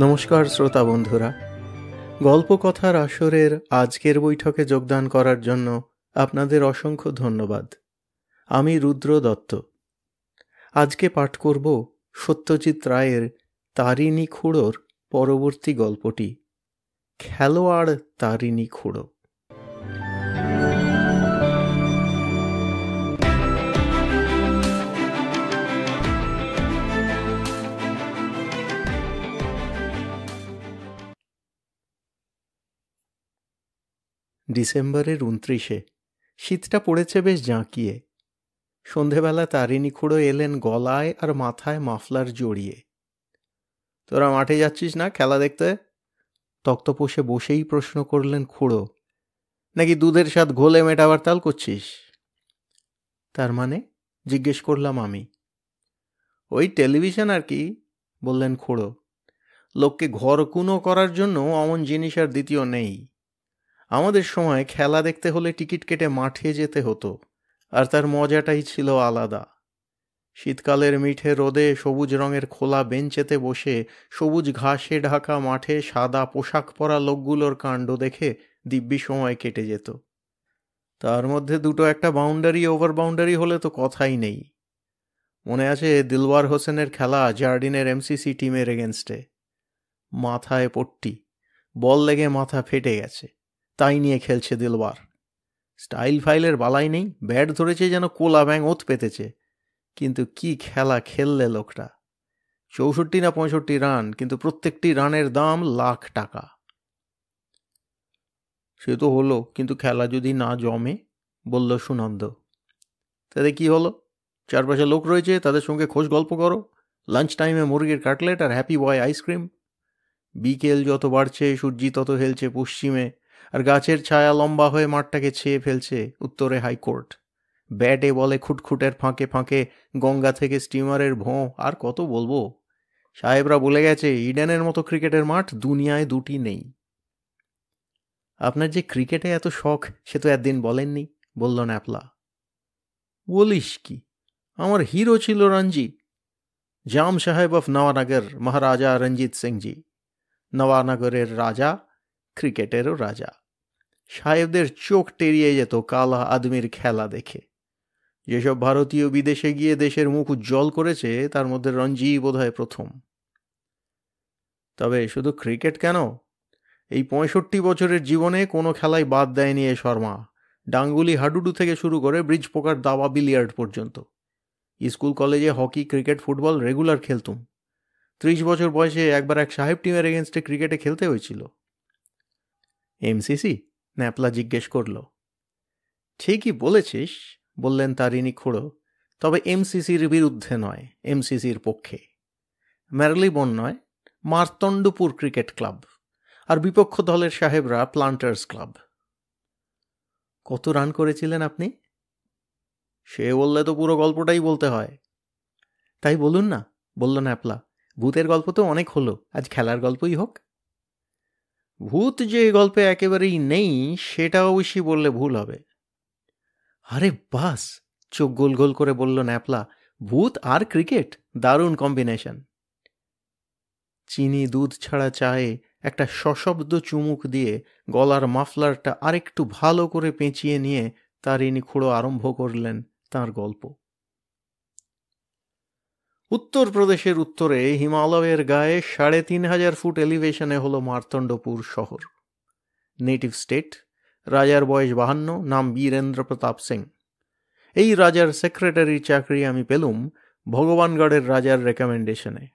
নমস্কার শ্রোতা বন্ধুরা, গল্পকথার আসরের আজকের বৈঠকে যোগদান করার জন্য আপনাদের অসংখ্য ধন্যবাদ। আমি রুদ্র দত্ত। আজকে পাঠ করব সত্যজিৎ রায়ের তারিণী খুড়োর পরবর্তী গল্পটি, খেলোয়াড় তারিণী খুড়ো। ডিসেম্বরের 29-এ শীতটা পড়েছে বেশ জাঁকিয়ে। সন্ধেবেলা তারিণী খুড়ো এলেন গলায় আর মাথায় মাফলার জড়িয়ে। তোরা মাঠে যাচ্ছিস না খেলা দেখতে? তক্তপোষে বসেই প্রশ্ন করলেন খুড়ো। নাকি দুধের স্বাদ ঘোলে মেটাবার তাল করছিস? তার মানে? জিজ্ঞেস করলাম আমি। ওই টেলিভিশন আর কি, বললেন খুড়ো। লোককে ঘরকুনো করার জন্য অমন জিনিস আর দ্বিতীয় নেই। আমাদের সময় খেলা দেখতে হলে টিকিট কেটে মাঠে যেতে হতো, আর তার মজাটাই ছিল আলাদা। শীতকালের মিঠে রোদে সবুজ রঙের খোলা বেঞ্চেতে বসে সবুজ ঘাসে ঢাকা মাঠে সাদা পোশাক পরা লোকগুলোর কাণ্ড দেখে দিব্যি সময় কেটে যেত। তার মধ্যে দুটো একটা বাউন্ডারি ওভার বাউন্ডারি হলে তো কথাই নেই। মনে আছে দিলওয়ার হোসেনের খেলা জার্ডিনের এমসিসি টিমের এগেনস্টে। মাথায় পট্টি, বল লেগে মাথা ফেটে গেছে, তাই নিয়ে খেলছে দিলওয়ার। স্টাইল ফাইলের বালাই নেই, ব্যাট ধরেছে যেন কোলা ব্যাং ওত পেতেছে। কিন্তু কি খেলা খেললে লোকটা! 64 না 65 রান, কিন্তু প্রত্যেকটি রানের দাম লাখ টাকা। সে তো হলো, কিন্তু খেলা যদি না জমে, বলল সুনন্দ। তাতে কি হলো? চারপাশে লোক রয়েছে, তাদের সঙ্গে খোশ গল্প করো। লাঞ্চ টাইমে মুরগির কাটলেট আর হ্যাপি বয় আইসক্রিম। বিকেল যত বাড়ছে সূর্যি তত হেলছে পশ্চিমে, আর গাছের ছায়া লম্বা হয়ে মাঠটাকে ছেয়ে ফেলছে উত্তরে হাইকোর্ট। ব্যাটে বলে খুটখুটের ফাঁকে ফাঁকে গঙ্গা থেকে স্টিমারের ভোঁ, আর কত বলবো। সাহেবরা বলে গেছে ইডেনের মতো ক্রিকেটের মাঠ দুনিয়ায় দুটি নেই। আপনার যে ক্রিকেটে এত শখ সে তো একদিন বলেননি, বলল ন্যাপলা। বলিস কি, আমার হিরো ছিল রঞ্জি, জাম সাহেব অফ নওয়ানগর, মহারাজা রঞ্জিত সিংজি। নওয়ানগরের রাজা, ক্রিকেটেরও রাজা। সাহেবদের চোখ টেরিয়ে যেত কালা আদমির খেলা দেখে। যেসব ভারতীয় বিদেশে গিয়ে দেশের মুখ উজ্জ্বল করেছে তার মধ্যে রঞ্জি বোধহয় প্রথম। তবে শুধু ক্রিকেট কেন, এই 65 বছরের জীবনে কোনো খেলাই বাদ দেয়নি এ শর্মা। ডাঙ্গুলি হাডুডু থেকে শুরু করে ব্রিজ পোকার দাবা বিলিয়ার্ড পর্যন্ত। স্কুল কলেজে হকি ক্রিকেট ফুটবল রেগুলার খেলতুম। 30 বছর বয়সে একবার এক সাহেব টিমের এগেনস্টে ক্রিকেটে খেলতে হয়েছিল। এমসিসি? ন্যাপলা জিজ্ঞেস করল। ঠিকই বলেছিস, বললেন তারিণী খুড়ো, তবে এমসিসির বিরুদ্ধে নয়, এমসিসির পক্ষে। ম্যারলিবন নয়, মার্তণ্ডপুর ক্রিকেট ক্লাব, আর বিপক্ষ দলের সাহেবরা প্লান্টার্স ক্লাব। কত রান করেছিলেন আপনি? সে বললে তো পুরো গল্পটাই বলতে হয়। তাই বলুন না, বলল ন্যাপলা। ভূতের গল্প তো অনেক হলো, আজ খেলার গল্পই হোক। ভূত যে গল্পে একেবারেই নেই সেটা অবশ্যই বললে ভুল হবে। আরে বাস, চোখ গোল গোল করে বলল ন্যাপলা, ভূত আর ক্রিকেট, দারুণ কম্বিনেশন। চিনি দুধ ছাড়া চায়ে একটা সশব্দ চুমুক দিয়ে গলার মাফলারটা আরেকটু ভালো করে পেঁচিয়ে নিয়ে তারিণী খুড়ো আরম্ভ করলেন তাঁর গল্প। উত্তরপ্রদেশের উত্তরে হিমালয়ের গায়ে 3500 ফুট এলিভেশনে হলো মার্তণ্ডপুর শহর। নেটিভ স্টেট, রাজার বয়স 52, নাম বীরেন্দ্র প্রতাপ সিং। এই রাজার সেক্রেটারির চাকরি আমি পেলুম ভগবানগড়ের রাজার রেকমেন্ডেশনে।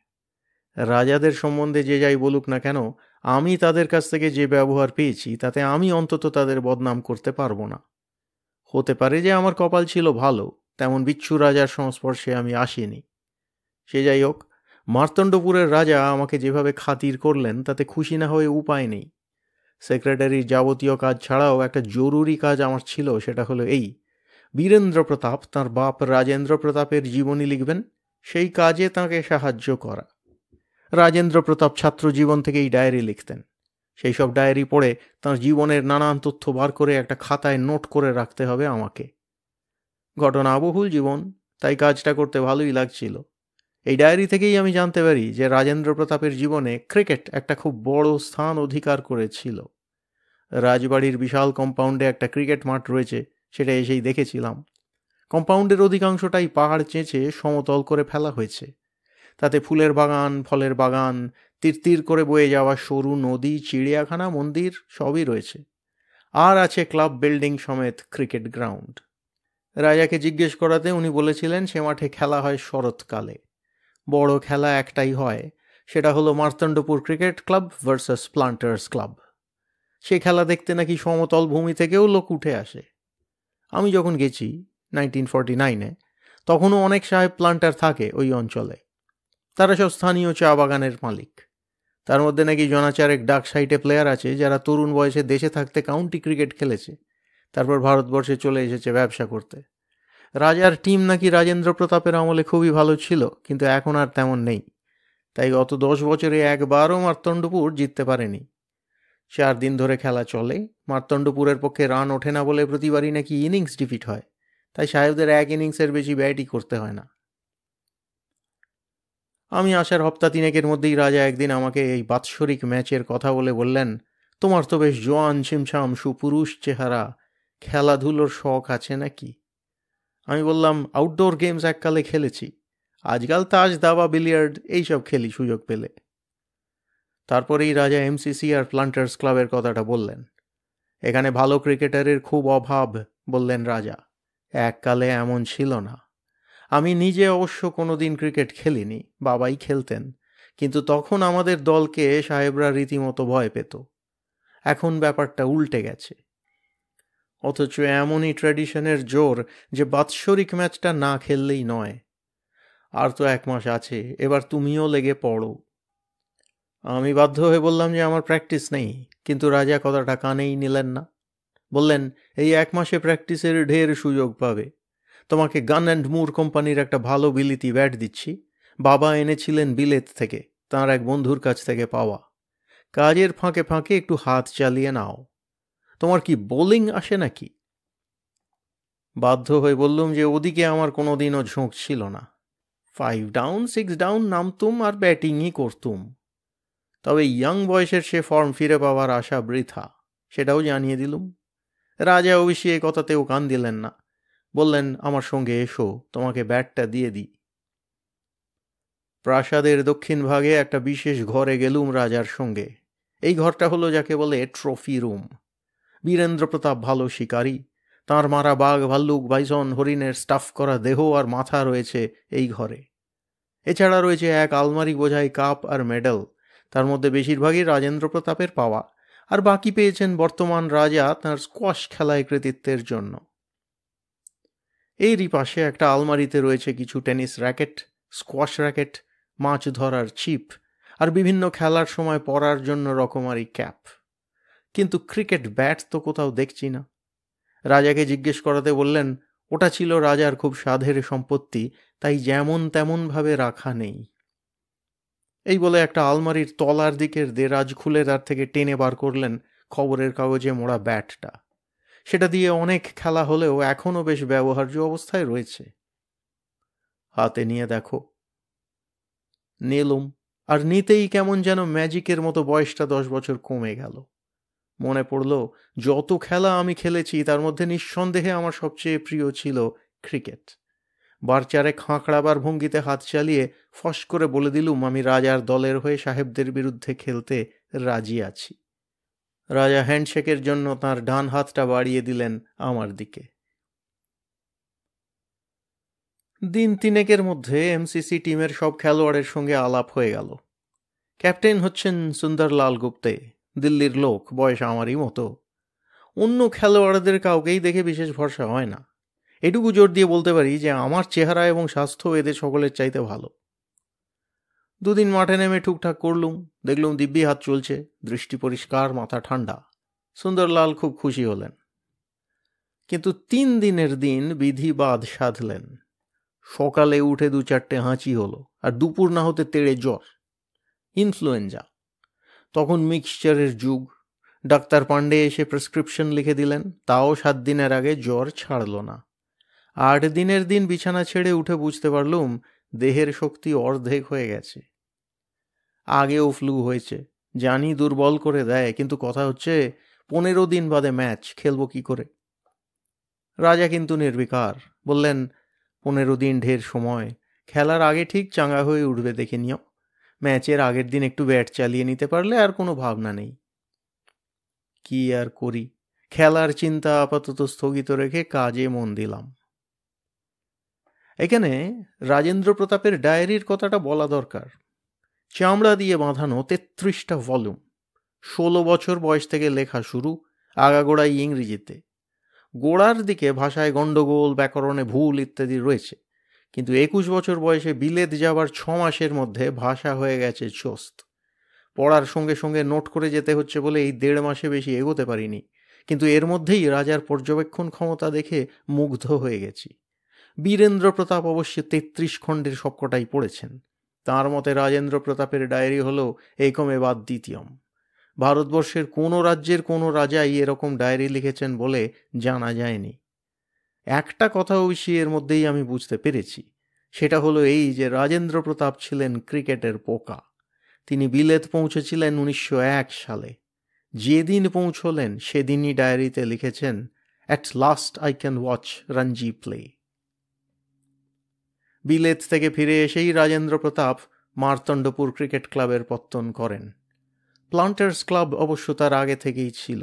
রাজাদের সম্বন্ধে যে যাই বলুক না কেন, আমি তাদের কাছ থেকে যে ব্যবহার পেয়েছি তাতে আমি অন্তত তাদের বদনাম করতে পারবো না। হতে পারে যে আমার কপাল ছিল ভালো, তেমন বিচ্ছু রাজার সংস্পর্শে আমি আসিনি। সে যাই হোক, মার্তণ্ডপুরের রাজা আমাকে যেভাবে খাতির করলেন তাতে খুশি না হয়ে উপায় নেই। সেক্রেটারির যাবতীয় কাজ ছাড়াও একটা জরুরি কাজ আমার ছিল, সেটা হলো এই: বীরেন্দ্র প্রতাপ তাঁর বাপ রাজেন্দ্র প্রতাপের জীবনী লিখবেন, সেই কাজে তাঁকে সাহায্য করা। রাজেন্দ্র প্রতাপ ছাত্র জীবন থেকেই ডায়েরি লিখতেন। সেই সব ডায়েরি পড়ে তাঁর জীবনের নানান তথ্য বার করে একটা খাতায় নোট করে রাখতে হবে আমাকে। ঘটনাবহুল জীবন, তাই কাজটা করতে ভালোই লাগছিল। এই ডায়েরি থেকেই আমি জানতে পারি যে রাজেন্দ্র প্রতাপের জীবনে ক্রিকেট একটা খুব বড় স্থান অধিকার করেছিল। রাজবাড়ির বিশাল কম্পাউন্ডে একটা ক্রিকেট মাঠ রয়েছে, সেটা এসেই দেখেছিলাম। কম্পাউন্ডের অধিকাংশটাই পাহাড় চেঁচে সমতল করে ফেলা হয়েছে। তাতে ফুলের বাগান, ফলের বাগান, তীর তীর করে বয়ে যাওয়া সরু নদী, চিড়িয়াখানা, মন্দির সবই রয়েছে। আর আছে ক্লাব বিল্ডিং সমেত ক্রিকেট গ্রাউন্ড। রাজাকে জিজ্ঞেস করাতে উনি বলেছিলেন সে মাঠে খেলা হয় শরৎকালে। বড় খেলা একটাই হয়, সেটা হলো Martandapur cricket club versus planters club. সে খেলা দেখতে নাকি সমতল ভূমি থেকেও লোক উঠে আসে। আমি যখন গেছি 1949-এ, তখনও অনেক সাহেব প্লান্টার থাকে ওই অঞ্চলে। তারা সব স্থানীয় চা বাগানের মালিক। তার মধ্যে নাকি জনাচারেক ডাক সাইটে প্লেয়ার আছে যারা তরুণ বয়সে দেশে থাকতে কাউন্টি ক্রিকেট খেলেছে, তারপর ভারতবর্ষে চলে এসেছে ব্যবসা করতে। রাজার টিম নাকি রাজেন্দ্র প্রতাপের আমলে খুবই ভালো ছিল, কিন্তু এখন আর তেমন নেই। তাই গত 10 বছরে একবারও মার্তণ্ডপুর জিততে পারেনি। 4 দিন ধরে খেলা চলে। মার্তণ্ডপুরের পক্ষে রান ওঠে না বলে প্রতিবারই নাকি ইনিংস ডিফিট হয়, তাই সাহেবদের এক ইনিংসের বেশি ব্যাটই করতে হয় না। আমি আসার হপ্তা তিনেকের মধ্যেই রাজা একদিন আমাকে এই বাৎসরিক ম্যাচের কথা বলে বললেন, তোমার তো বেশ জোয়ান ছিমছাম সুপুরুষ চেহারা, খেলাধুলোর শখ আছে নাকি? আমি বললাম, আউটডোর গেমস এককালে খেলেছি, আজকাল তাস দাবা বিলিয়ার্ড এইসব খেলি সুযোগ পেলে। তারপরেই রাজা এমসিসি আর প্লান্টার্স ক্লাবের কথাটা বললেন। এখানে ভালো ক্রিকেটারের খুব অভাব, বললেন রাজা। এককালে এমন ছিল না। আমি নিজে অবশ্য কোনোদিন ক্রিকেট খেলিনি, বাবাই খেলতেন, কিন্তু তখন আমাদের দলকে সাহেবরা রীতিমতো ভয় পেত। এখন ব্যাপারটা উল্টে গেছে। অথচ এমনই ট্র্যাডিশনের জোর যে বাৎসরিক ম্যাচটা না খেললেই নয়। আর তো 1 মাস আছে, এবার তুমিও লেগে পড়ো। আমি বাধ্য হয়ে বললাম যে আমার প্র্যাকটিস নেই, কিন্তু রাজা কথাটা কানেই নিলেন না। বললেন, এই 1 মাসে প্র্যাকটিসের ঢের সুযোগ পাবে। তোমাকে গান অ্যান্ড মুর কোম্পানির একটা ভালো বিলিতি ব্যাট দিচ্ছি, বাবা এনেছিলেন বিলেত থেকে, তাঁর এক বন্ধুর কাছ থেকে পাওয়া। কাজের ফাঁকে ফাঁকে একটু হাত চালিয়ে নাও। তোমার কি বোলিং আসে নাকি? বাধ্য হয়ে বললুম যে ওদিকে আমার কোনোদিনও ঝোঁক ছিল না। 5 ডাউন 6 ডাউন নামতুম আর ব্যাটিংই করতুম। তবে ইয়াং বয়সের সে ফর্ম ফিরে পাওয়ার আশা বৃথা, সেটাও জানিয়ে দিলুম। রাজা অবশ্যই এই কথাতেও কান দিলেন না। বললেন, আমার সঙ্গে এসো, তোমাকে ব্যাটটা দিয়ে দিই। প্রাসাদের দক্ষিণ ভাগে একটা বিশেষ ঘরে গেলুম রাজার সঙ্গে। এই ঘরটা হলো যাকে বলে ট্রফি রুম। বীরেন্দ্র প্রতাপ ভালো শিকারী, তাঁর মারা বাঘ, ভাল্লুক, বাইসন, হরিণের স্টাফ করা দেহ আর মাথা রয়েছে এই ঘরে। এছাড়া রয়েছে এক আলমারি বোঝাই কাপ আর মেডেল, তার মধ্যে বেশিরভাগই রাজেন্দ্র প্রতাপের পাওয়া, আর বাকি পেয়েছেন বর্তমান রাজা তাঁর স্কোয়াশ খেলায় কৃতিত্বের জন্য। এরই পাশে একটা আলমারিতে রয়েছে কিছু টেনিস র্যাকেট, স্কোয়াশ র্যাকেট, মাছ ধরার ছিপ, আর বিভিন্ন খেলার সময় পরার জন্য রকমারি ক্যাপ। কিন্তু ক্রিকেট ব্যাট তো কোথাও দেখছি না। রাজাকে জিজ্ঞেস করাতে বললেন, ওটা ছিল রাজার খুব সাধের সম্পত্তি, তাই যেমন তেমন ভাবে রাখা নেই। এই বলে একটা আলমারির তলার দিকের দেরাজ খুলে তার থেকে টেনে বার করলেন খবরের কাগজে মোড়া ব্যাটটা। সেটা দিয়ে অনেক খেলা হলেও এখনও বেশ ব্যবহার্য অবস্থায় রয়েছে। হাতে নিয়ে দেখো। নিলুম, আর নিতেই কেমন যেন ম্যাজিকের মতো বয়সটা 10 বছর কমে গেল। মনে পড়ল, যত খেলা আমি খেলেছি তার মধ্যে নিঃসন্দেহে আমার সবচেয়ে প্রিয় ছিল ক্রিকেট। বারচারে খাঁকড়াবার ভঙ্গিতে হাত চালিয়ে ফস করে বলে দিলুম আমি রাজার দলের হয়ে সাহেবদের বিরুদ্ধে খেলতে রাজি আছি। রাজা হ্যান্ডশেকের জন্য তাঁর ডান হাতটা বাড়িয়ে দিলেন আমার দিকে। দিন 3 মধ্যে এমসিসি টিমের সব খেলোয়াড়ের সঙ্গে আলাপ হয়ে গেল। ক্যাপ্টেন হচ্ছেন সুন্দরলাল গুপ্তে, দিল্লির লোক, বয়স আমারই মতো। অন্য খেলোয়াড়দের কাউকেই দেখে বিশেষ ভরসা হয় না। এটুকু জোর দিয়ে বলতে পারি যে আমার চেহারা এবং স্বাস্থ্য এদের সকলের চাইতে ভালো। 2 দিন মাঠে নেমে ঠিকঠাক করলুম, দেখলুম দিব্যি হাত চলছে, দৃষ্টি পরিষ্কার, মাথা ঠান্ডা। সুন্দরলাল খুব খুশি হলেন। কিন্তু 3 দিনের দিন বিধি বাদ সাধলেন। সকালে উঠে 2-4টে হাঁচি হলো, আর দুপুর না হতে তেড়ে জ্বর, ইনফ্লুয়েঞ্জা। তখন মিক্সচারের যুগ। ডাক্তার পান্ডে এসে প্রেসক্রিপশন লিখে দিলেন, তাও 7 দিনের আগে জ্বর ছাড়ল না। 8 দিনের দিন বিছানা ছেড়ে উঠে বুঝতে পারলুম দেহের শক্তি অর্ধেক হয়ে গেছে। আগেও ফ্লু হয়েছে, জানি দুর্বল করে দেয়, কিন্তু কথা হচ্ছে 15 দিন বাদে ম্যাচ, খেলবো কি করে? রাজা কিন্তু নির্বিকার, বললেন 15 দিন ঢের সময়, খেলার আগে ঠিক চাঙ্গা হয়ে উঠবে দেখে নিও। ম্যাচের আগের দিন একটু ব্যাট চালিয়ে নিতে পারলে আর কোনো ভাবনা নেই। কি আর করি, খেলার চিন্তা আপাতত স্থগিত রেখে কাজে মন দিলাম। এখানে রাজেন্দ্র প্রতাপের ডায়েরির কথাটা বলা দরকার। চামড়া দিয়ে বাঁধানো 33টা ভলিউম, 16 বছর বয়স থেকে লেখা শুরু, আগাগোড়াই ইংরেজিতে। গোড়ার দিকে ভাষায় গণ্ডগোল, ব্যাকরণে ভুল ইত্যাদি রয়েছে, কিন্তু 21 বছর বয়সে বিলেত যাবার 6 মাসের মধ্যে ভাষা হয়ে গেছে চোস্ত। পড়ার সঙ্গে সঙ্গে নোট করে যেতে হচ্ছে বলে এই 1.5 মাসে বেশি এগোতে পারিনি, কিন্তু এর মধ্যেই রাজার পর্যবেক্ষণ ক্ষমতা দেখে মুগ্ধ হয়ে গেছি। বীরেন্দ্র প্রতাপ অবশ্য 33 খণ্ডের সবকটাই পড়েছেন। তাঁর মতে রাজেন্দ্র প্রতাপের ডায়েরি হল একমে বাদ দ্বিতীয়ম। ভারতবর্ষের কোনো রাজ্যের কোনো রাজাই এরকম ডায়েরি লিখেছেন বলে জানা যায়নি। একটা কথা অবশ্যই এর মধ্যেই আমি বুঝতে পেরেছি, সেটা হলো এই যে রাজেন্দ্র প্রতাপ ছিলেন ক্রিকেটের পোকা। তিনি বিলেত পৌঁছেছিলেন 1901 সালে। যেদিন পৌঁছলেন সেদিনই ডায়েরিতে লিখেছেন, "At last I can watch Ranji play." বিলেত থেকে ফিরে এসেই রাজেন্দ্র প্রতাপ মার্তণ্ডপুর ক্রিকেট ক্লাবের পত্তন করেন। প্লান্টার্স ক্লাব অবশ্য তার আগে থেকেই ছিল।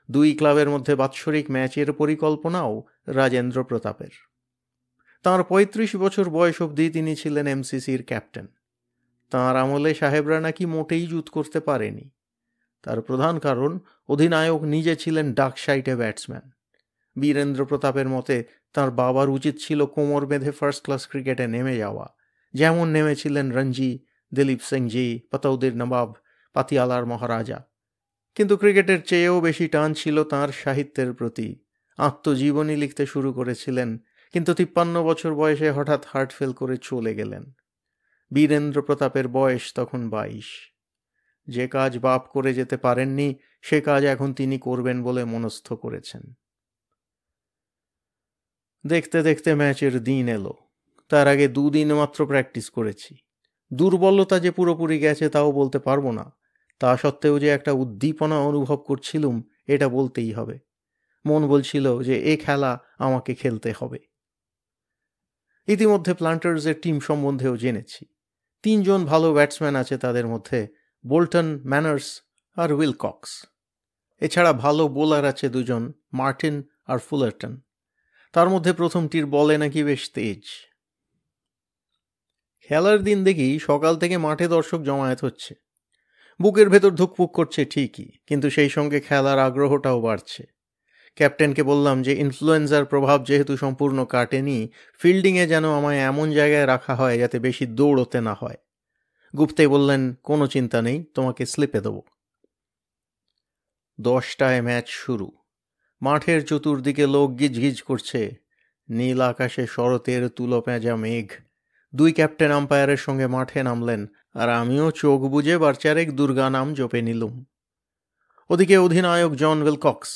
2 ক্লাবের মধ্যে বাৎসরিক ম্যাচের পরিকল্পনাও রাজেন্দ্র প্রতাপের। তাঁর 35 বছর বয়স অবধি তিনি ছিলেন এমসিসির ক্যাপ্টেন। তাঁর আমলে সাহেবরা নাকি মোটেই জুত করতে পারেনি। তার প্রধান কারণ, অধিনায়ক নিজে ছিলেন ডাকসাইটে ব্যাটসম্যান। বীরেন্দ্র প্রতাপের মতে তাঁর বাবার উচিত ছিল কোমর বেঁধে ফার্স্ট ক্লাস ক্রিকেটে নেমে যাওয়া, যেমন নেমেছিলেন রঞ্জি, দিলীপ সিংজি, পতৌদির নবাব, পাতিয়ালার মহারাজা। কিন্তু ক্রিকেটের চেয়েও বেশি টান ছিল তাঁর সাহিত্যের প্রতি। আত্মজীবনী লিখতে শুরু করেছিলেন, কিন্তু 53 বছর বয়সে হঠাৎ হার্ট ফেল করে চলে গেলেন। বীরেন্দ্র প্রতাপের বয়স তখন 22। যে কাজ বাপ করে যেতে পারেননি, সে কাজ এখন তিনি করবেন বলে মনস্থ করেছেন। দেখতে দেখতে ম্যাচের দিন এলো। তার আগে 2 দিন মাত্র প্র্যাকটিস করেছি। দুর্বলতা যে পুরোপুরি গেছে তাও বলতে পারবো না, তা সত্ত্বেও যে একটা উদ্দীপনা অনুভব করছিলুম এটা বলতেই হবে। মন বলছিল যে এ খেলা আমাকে খেলতে হবে। ইতিমধ্যে প্লান্টার্সের টিম সম্বন্ধেও জেনেছি। 3 জন ভালো ব্যাটসম্যান আছে তাদের মধ্যে, বোল্টন, ম্যানার্স আর উইলকক্স। এছাড়া ভালো বোলার আছে 2 জন, মার্টিন আর ফুলারটন। তার মধ্যে প্রথমটির বলে নাকি বেশ তেজ। খেলার দিন দেখি সকাল থেকে মাঠে দর্শক জমায়েত হচ্ছে। বুকের ভেতর ধুকপুক করছে ঠিকই, কিন্তু সেই সঙ্গে খেলার আগ্রহটাও বাড়ছে। ক্যাপ্টেনকে বললাম যে ইনফ্লুয়েঞ্জার প্রভাব যেহেতু সম্পূর্ণ কাটেনি, ফিল্ডিংয়ে যেন আমায় এমন জায়গায় রাখা হয় যাতে বেশি দৌড়তে না হয়। গুপ্তে বললেন, কোনো চিন্তা নেই, তোমাকে স্লিপে দেব। 10টায় ম্যাচ শুরু। মাঠের চতুর্দিকে লোক গিজগিজ করছে। নীল আকাশে শরতের তুলো পেঁজা মেঘ। 2 ক্যাপ্টেন আম্পায়ারের সঙ্গে মাঠে নামলেন, আর আমিও চোখ বুজে বারচারেক দুর্গা নাম জপে নিলুম। ওদিকে অধিনায়ক জন উইলকক্স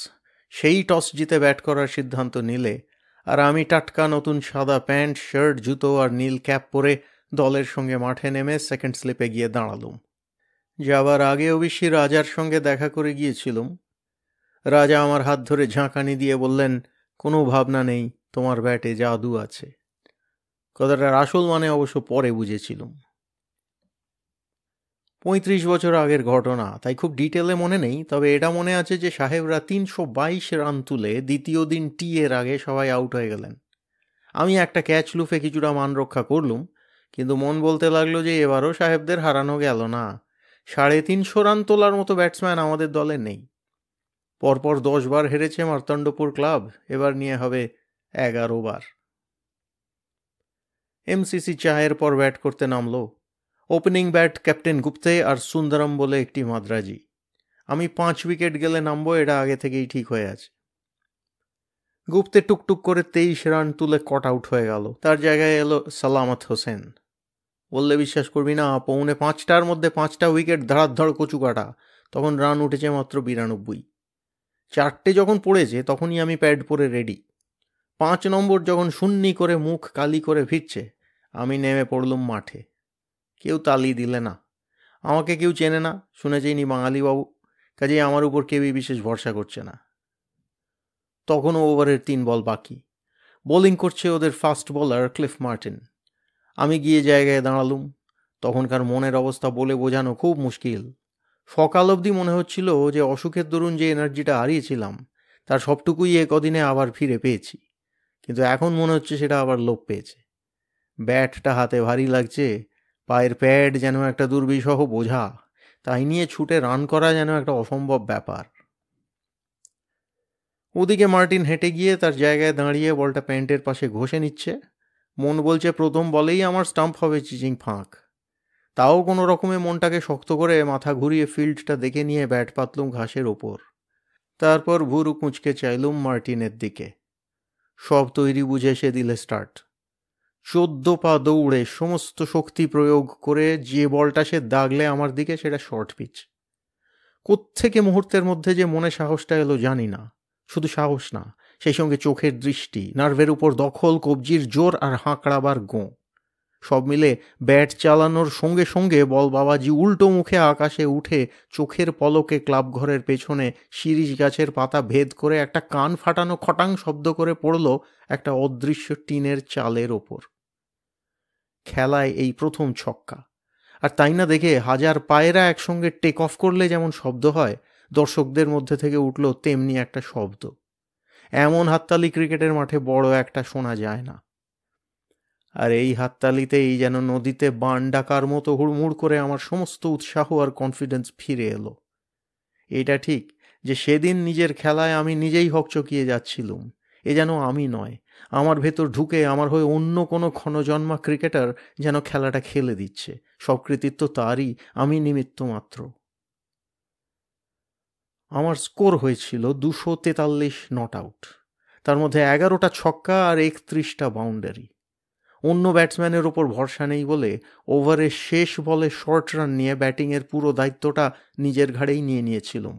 সেই টস জিতে ব্যাট করার সিদ্ধান্ত নিলে, আর আমি টাটকা নতুন সাদা প্যান্ট, শার্ট, জুতো আর নীল ক্যাপ পরে দলের সঙ্গে মাঠে নেমে সেকেন্ড স্লিপে গিয়ে দাঁড়ালুম। যাবার আগে অবশ্যই রাজার সঙ্গে দেখা করে গিয়েছিলুম। রাজা আমার হাত ধরে ঝাঁকানি দিয়ে বললেন, কোনো ভাবনা নেই, তোমার ব্যাটে জাদু আছে। কথাটার আসল মানে অবশ্য পরে বুঝেছিলুম। 35 বছর আগের ঘটনা, তাই খুব ডিটেলে মনে নেই, তবে এটা মনে আছে যে সাহেবরা 322 রান তুলে দ্বিতীয় দিন টি এর আগে সবাই আউট হয়ে গেলেন। আমি একটা ক্যাচ লুফে কিছুটা মান রক্ষা করলুম, কিন্তু মন বলতে লাগলো যে এবারও সাহেবদের হারানো গেল না। 350 রান তোলার মতো ব্যাটসম্যান আমাদের দলে নেই। পরপর 10 বার হেরেছে মার্তণ্ডপুর ক্লাব, এবার নিয়ে হবে 11 বার। এমসিসি চায়ের পর ব্যাট করতে নামলো। ওপেনিং ব্যাট ক্যাপ্টেন গুপ্তে আর সুন্দরম বলে একটি মাদ্রাজি। আমি 5 উইকেট গেলে নামবো, এটা আগে থেকেই ঠিক হয়ে আছে। গুপ্তে টুকটুক করে 23 রান তুলে কট আউট হয়ে গেল। তার জায়গায় এলো সালামত হোসেন। বললে বিশ্বাস করবি না, 4:45টার মধ্যে 5টা উইকেট ধড়াধড় কচু কাটা। তখন রান উঠেছে মাত্র 92। 4টে যখন পড়েছে তখনই আমি প্যাড পরে রেডি। 5 নম্বর যখন শূন্যি করে মুখ কালি করে ফিরছে, আমি নেমে পড়লুম মাঠে। কেউ তালি দিলে না। আমাকে কেউ চেনে না, শুনেছেইনি বাঙালিবাবু, কাজেই আমার উপর কেউই বিশেষ ভরসা করছে না। তখনও ওভারের 3 বল বাকি। বোলিং করছে ওদের ফাস্ট বোলার ক্লিফ মার্টিন। আমি গিয়ে জায়গায় দাঁড়ালুম। তখনকার মনের অবস্থা বলে বোঝানো খুব মুশকিল। সকাল অবধি মনে হচ্ছিল যে অসুখের দরুন যে এনার্জিটা হারিয়েছিলাম তার সবটুকুই এ কদিনে আবার ফিরে পেয়েছি, কিন্তু এখন মনে হচ্ছে সেটা আবার লোপ পেয়েছে। ব্যাটটা হাতে ভারী লাগছে, পায়ের প্যাড যেন একটা দুর্বিষহ বোঝা, তাই নিয়ে ছুটে রান করা যেন একটা অসম্ভব ব্যাপার। ওদিকে মার্টিন হেঁটে গিয়ে তার জায়গায় দাঁড়িয়ে বলটা প্যান্টের পাশে ঘষে নিচ্ছে। মন বলছে প্রথম বলেই আমার স্টাম্প হবে চিচিং ফাঁক। তাও কোনো রকমে মনটাকে শক্ত করে মাথা ঘুরিয়ে ফিল্ডটা দেখে নিয়ে ব্যাট পাতলুম ঘাসের ওপর। তারপর ভুরু কুঁচকে চাইলুম মার্টিনের দিকে। সব তৈরি বুঝে সে দিলে স্টার্ট। 14 পা দৌড়ে সমস্ত শক্তি প্রয়োগ করে যে বলটা সে দাগলে আমার দিকে সেটা শর্ট পিচ। কোত্থেকে মুহূর্তের মধ্যে যে মনে সাহসটা এলো জানি না। শুধু সাহস না, সেই সঙ্গে চোখের দৃষ্টি, নার্ভের উপর দখল, কবজির জোর আর হাঁকড়াবার গোঁ, সব মিলে ব্যাট চালানোর সঙ্গে সঙ্গে বল বাবাজি উল্টো মুখে আকাশে উঠে চোখের পলকে ক্লাব ঘরের পেছনে শিরিষ গাছের পাতা ভেদ করে একটা কান ফাটানো খটাং শব্দ করে পড়ল একটা অদৃশ্য টিনের চালের ওপর। খেলায় এই প্রথম ছক্কা, আর তাই না দেখে হাজার পায়রা একসঙ্গে টেক অফ করলে যেমন শব্দ হয়, দর্শকদের মধ্যে থেকে উঠল তেমনি একটা শব্দ। এমন হাততালি ক্রিকেটের মাঠে বড় একটা শোনা যায় না। আর এই হাততালিতেই যেন নদীতে বান ডাকার মতো হুড়মুড় করে আমার সমস্ত উৎসাহ আর কনফিডেন্স ফিরে এলো। এটা ঠিক যে সেদিন নিজের খেলায় আমি নিজেই হকচকিয়ে যাচ্ছিলুম। এ যেন আমি নয়, আমার ভেতর ঢুকে আমার হয়ে অন্য কোনো ক্ষণজন্মা ক্রিকেটার যেন খেলাটা খেলে দিচ্ছে। সব কৃতিত্ব তারই, আমি নিমিত্ত মাত্র। আমার স্কোর হয়েছিল 243 নট আউট, তার মধ্যে 11টা ছক্কা আর 31টা বাউন্ডারি। অন্য ব্যাটসম্যানের ওপর ভরসা নেই বলে ওভারের শেষ বলে শর্ট রান নিয়ে ব্যাটিংয়ের পুরো দায়িত্বটা নিজের ঘাড়েই নিয়ে নিয়েছিলাম।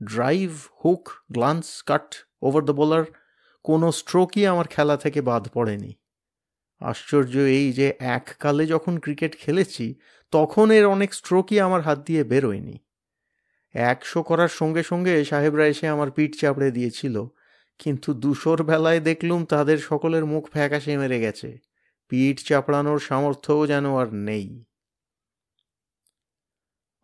Drive, hook, glance, cut, over the bowler, কোনো স্ট্রোকই আমার খেলা থেকে বাদ পড়েনি। আশ্চর্য এই যে এককালে যখন ক্রিকেট খেলেছি তখন এর অনেক স্ট্রোকই আমার হাত দিয়ে বেরোয়নি। 100 করার সঙ্গে সঙ্গে সাহেবরা এসে আমার পিঠ চাপড়ে দিয়েছিল, কিন্তু 200 বেলায় দেখলুম তাদের সকলের মুখ ফ্যাকাশে মেরে গেছে। পিঠ চাপড়ানোর সামর্থ্যও যেন আর নেই।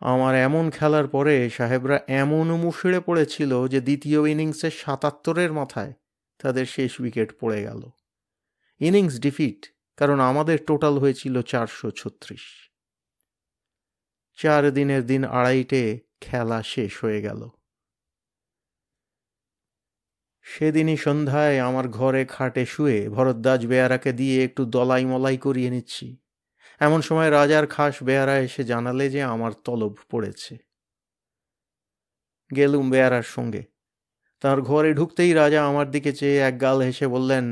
আমার এমন খেলার পরে সাহেবরা এমন মুষড়ে পড়েছিল যে দ্বিতীয় ইনিংসের 77-এর মাথায় তাদের শেষ উইকেট পড়ে গেল। ইনিংস ডিফিট, কারণ আমাদের টোটাল হয়েছিল 436। 4 দিনের দিন 2:30-টে খেলা শেষ হয়ে গেল। সেদিনই সন্ধ্যায় আমার ঘরে খাটে শুয়ে ভরদ্বাজ বেয়ারাকে দিয়ে একটু দলাই মলাই করিয়ে নিচ্ছি। এমন সময় রাজার খাস বেয়ারা এসে জানালে যে আমার তলব পড়েছে। গেলুম বেয়ারার সঙ্গে। তার ঘরে ঢুকতেই রাজা আমার দিকে চেয়ে এক গাল হেসে বললেন,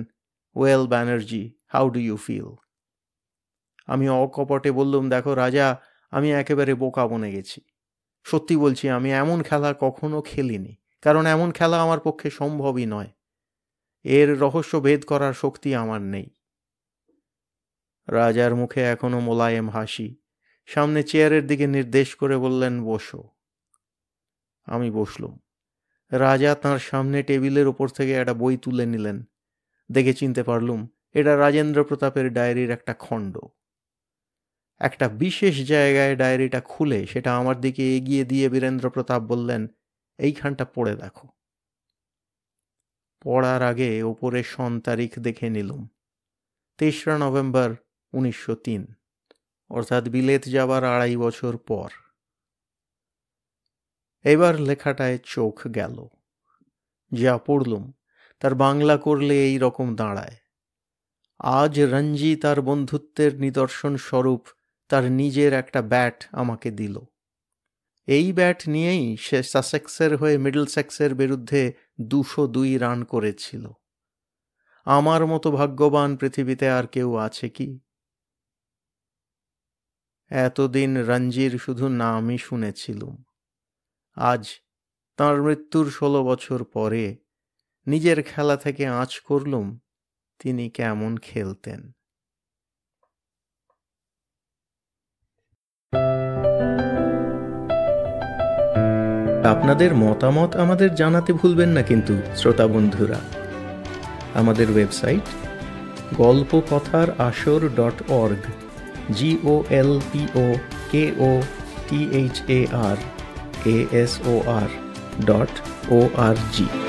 well Banerjee, how do you feel? আমি অকপটে বললুম, দেখো রাজা, আমি একেবারে বোকা বনে গেছি। সত্যি বলছি, আমি এমন খেলা কখনো খেলিনি, কারণ এমন খেলা আমার পক্ষে সম্ভবই নয়। এর রহস্য ভেদ করার শক্তি আমার নেই। রাজার মুখে এখনো মোলায়েম হাসি। সামনে চেয়ারের দিকে নির্দেশ করে বললেন, বসো। আমি বসলুম। রাজা তাঁর সামনে টেবিলের ওপর থেকে একটা বই তুলে নিলেন। দেখে চিনতে পারলুম এটা রাজেন্দ্র প্রতাপের ডায়েরির একটা খণ্ড। একটা বিশেষ জায়গায় ডায়েরিটা খুলে সেটা আমার দিকে এগিয়ে দিয়ে বীরেন্দ্র প্রতাপ বললেন, এইখানটা পড়ে দেখো। পড়ার আগে ওপরে সন তারিখ দেখে নিলুম। 3রা নভেম্বর 1903, অর্থাৎ বিলেত যাবার 2.5 বছর পর। এবার লেখাটায় চোখ গেল। যা পড়লুম তার বাংলা করলে এই রকম দাঁড়ায়, আজ রঞ্জি তার বন্ধুত্বের নিদর্শন স্বরূপ তার নিজের একটা ব্যাট আমাকে দিল। এই ব্যাট নিয়েই সে সাসেক্সের হয়ে মিডলসেক্সের বিরুদ্ধে 202 রান করেছিল। আমার মতো ভাগ্যবান পৃথিবীতে আর কেউ আছে কি? এতদিন রঞ্জির শুধু নামই শুনেছিলুম। আজ তাঁর মৃত্যুর 16 বছর পরে নিজের খেলা থেকে আঁচ করলুম তিনি কেমন খেলতেন। আপনাদের মতামত আমাদের জানাতে ভুলবেন না কিন্তু শ্রোতা বন্ধুরা। আমাদের ওয়েবসাইট golpokothar.asor.org GOLPOKOTHARASOR.org